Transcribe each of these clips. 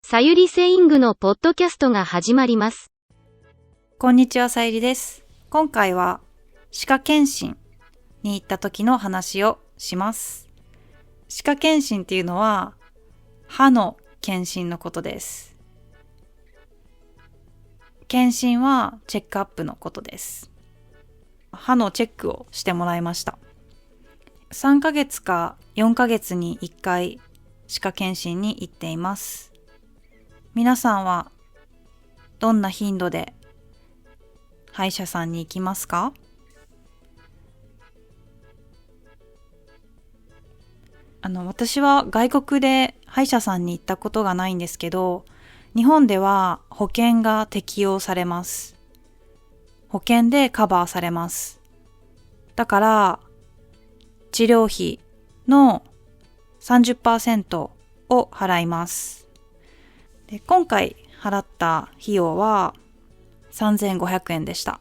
さゆりセイングのポッドキャストが始まります。こんにちは、さゆりです。今回は歯科検診に行った時の話をします。歯科検診っていうのは歯の検診のことです。検診はチェックアップのことです。歯のチェックをしてもらいました。3ヶ月か4ヶ月に1回歯科検診に行っています。皆さんはどんな頻度で歯医者さんに行きますか？私は外国で歯医者さんに行ったことがないんですけど、日本では保険が適用されます。保険でカバーされます。だから治療費の 30% を払います。で、今回払った費用は3500円でした。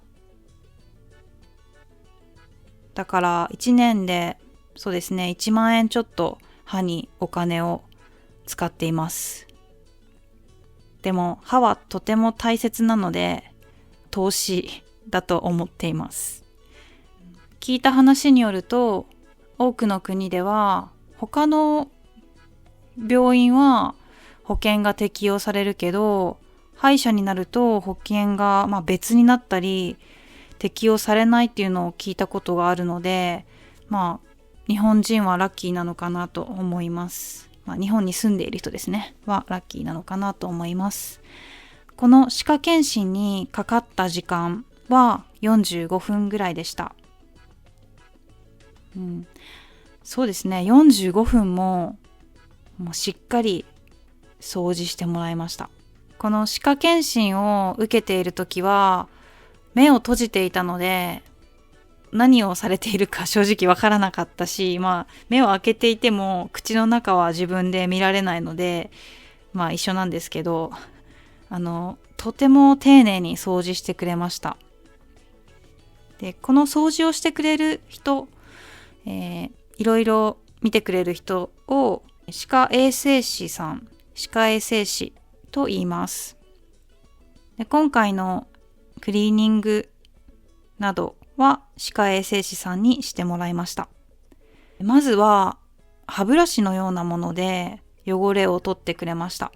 だから1年でそうですね、1万円ちょっと歯にお金を使っています。でも歯はとても大切なので投資だと思っています。聞いた話によると、多くの国では他の病院は保険が適用されるけど、歯医者になると保険が別になったり適用されないっていうのを聞いたことがあるので、日本人はラッキーなのかなと思います。日本に住んでいる人ですねはラッキーなのかなと思います。この歯科検診にかかった時間は45分ぐらいでした。そうですね、45分もしっかり掃除してもらいました。この歯科検診を受けているときは目を閉じていたので、何をされているか正直わからなかったし、目を開けていても口の中は自分で見られないので、一緒なんですけど、とても丁寧に掃除してくれました。で、この掃除をしてくれる人、いろいろ見てくれる人を歯科衛生士さん、歯科衛生士と言います。で、今回のクリーニングなどは歯科衛生士さんにしてもらいました。まずは歯ブラシのようなもので汚れを取ってくれました。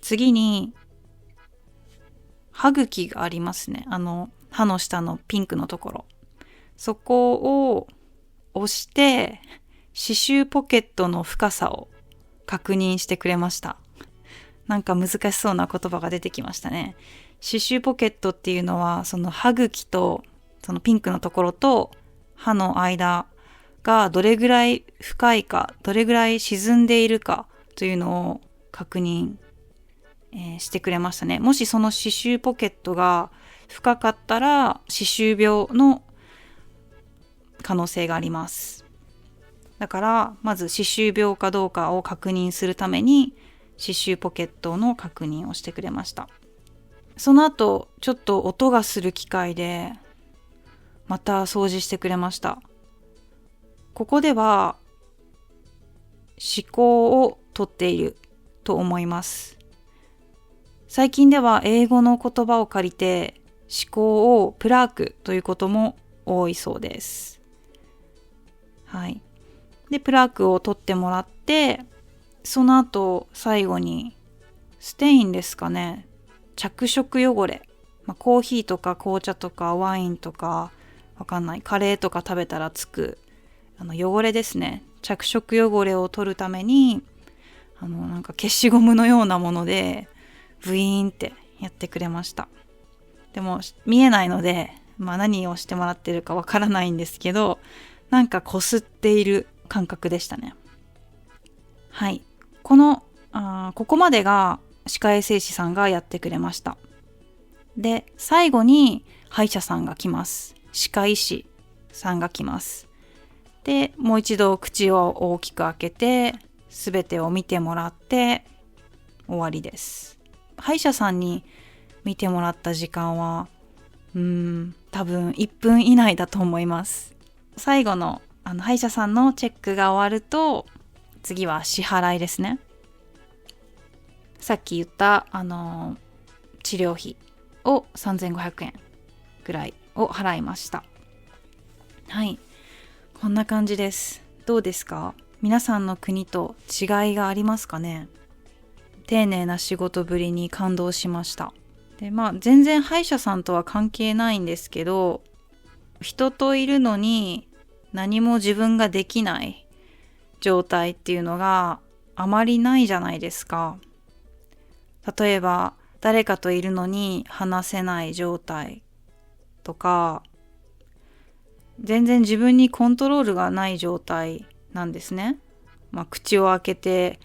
次に歯茎がありますね。歯の下のピンクのところ。そこを押して歯周ポケットの深さを確認してくれました。なんか難しそうな言葉が出てきましたね。歯周ポケットっていうのは、その歯茎とそのピンクのところと歯の間がどれぐらい深いか、どれぐらい沈んでいるかというのを確認、してくれましたね。もしその歯周ポケットが深かったら歯周病の可能性があります。だからまず歯周病かどうかを確認するために歯周ポケットの確認をしてくれました。その後ちょっと音がする機械でまた掃除してくれました。ここでは歯垢を取っていると思います。最近では英語の言葉を借りて歯垢をプラークということも多いそうです。はい。で、プラークを取ってもらって、その後最後にステインですかね、着色汚れ、コーヒーとか紅茶とかワインとかわかんない、カレーとか食べたらつく汚れですね、着色汚れを取るためになんか消しゴムのようなものでブイーンってやってくれました。でも見えないので、何をしてもらってるかわからないんですけど、なんかこすっている感覚でしたね。はい。ここまでが歯科衛生士さんがやってくれました。で、最後に歯医者さんが来ます。歯科医師さんが来ます。で、もう一度口を大きく開けて、すべてを見てもらって終わりです。歯医者さんに見てもらった時間は、多分1分以内だと思います。最後の歯医者さんのチェックが終わると、次は支払いですね。さっき言った治療費を3500円ぐらいを払いました。はい、こんな感じです。どうですか？皆さんの国と違いがありますかね？丁寧な仕事ぶりに感動しました。で、全然歯医者さんとは関係ないんですけど、人といるのに何も自分ができない状態っていうのがあまりないじゃないですか。例えば誰かといるのに話せない状態とか、全然自分にコントロールがない状態なんですね。口を開けて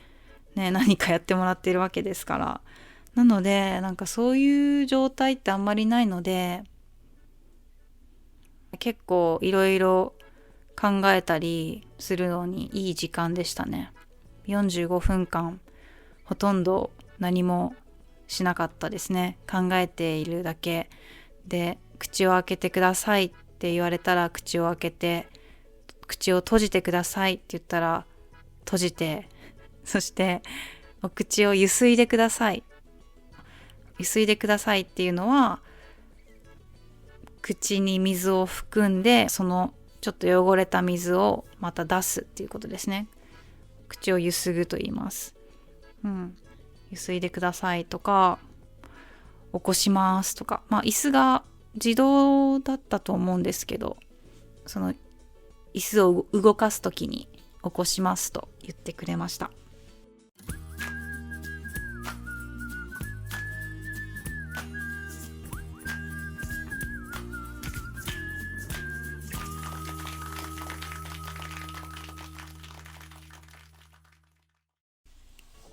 ね、何かやってもらってるわけですから。なのでそういう状態ってあんまりないので、結構いろいろ考えたりするのにいい時間でしたね。45分間ほとんど何もしなかったですね。考えているだけで、口を開けてくださいって言われたら口を開けて、口を閉じてくださいって言ったら閉じて、そしてお口をゆすいでください。ゆすいでくださいっていうのは、口に水を含んで、そのちょっと汚れた水をまた出すっていうことですね。口をゆすぐと言います。ゆすいでくださいとか、起こしますとか、椅子が自動だったと思うんですけど、その椅子を動かすときに起こしますと言ってくれました。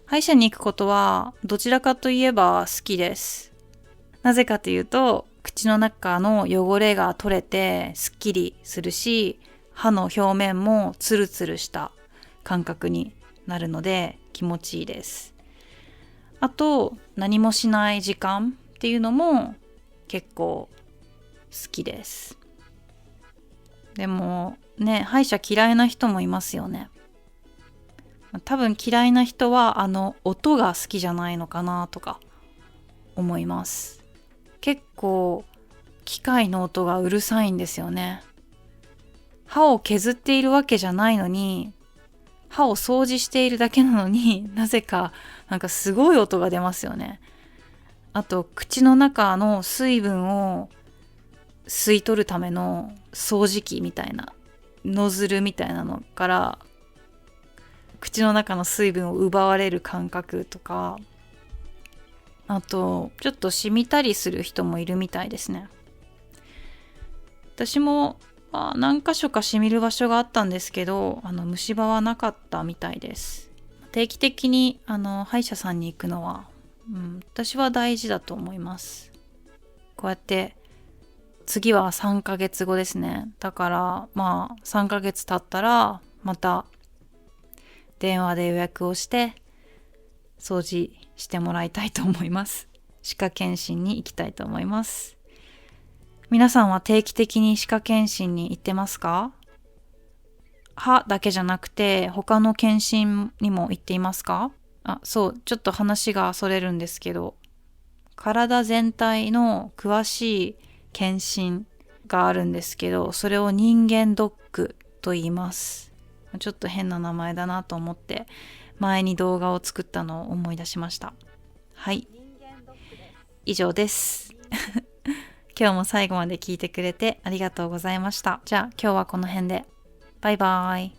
歯医者に行くことはどちらかといえば好きです。なぜかというと、口の中の汚れが取れてすっきりするし、歯の表面もツルツルした感覚になるので気持ちいいです。あと、何もしない時間っていうのも結構好きです。でもね、歯医者嫌いな人もいますよね。多分嫌いな人は音が好きじゃないのかなとか思います。結構機械の音がうるさいんですよね。歯を削っているわけじゃないのに、歯を掃除しているだけなのに、なぜかすごい音が出ますよね。あと口の中の水分を吸い取るための掃除機みたいなノズルみたいなのから口の中の水分を奪われる感覚とか、あとちょっと染みたりする人もいるみたいですね。私も何箇所か染みる場所があったんですけど、虫歯はなかったみたいです。定期的に歯医者さんに行くのは、私は大事だと思います。こうやって次は3ヶ月後ですね。だから3ヶ月経ったらまた電話で予約をして掃除してもらいたいと思います。歯科検診に行きたいと思います。皆さんは定期的に歯科検診に行ってますか？歯だけじゃなくて他の検診にも行っていますか？そう、ちょっと話がそれるんですけど、体全体の詳しい検診があるんですけど、それを人間ドックと言います。ちょっと変な名前だなと思って前に動画を作ったのを思い出しました。はい、以上です今日も最後まで聞いてくれてありがとうございました。じゃあ今日はこの辺で。バイバイ。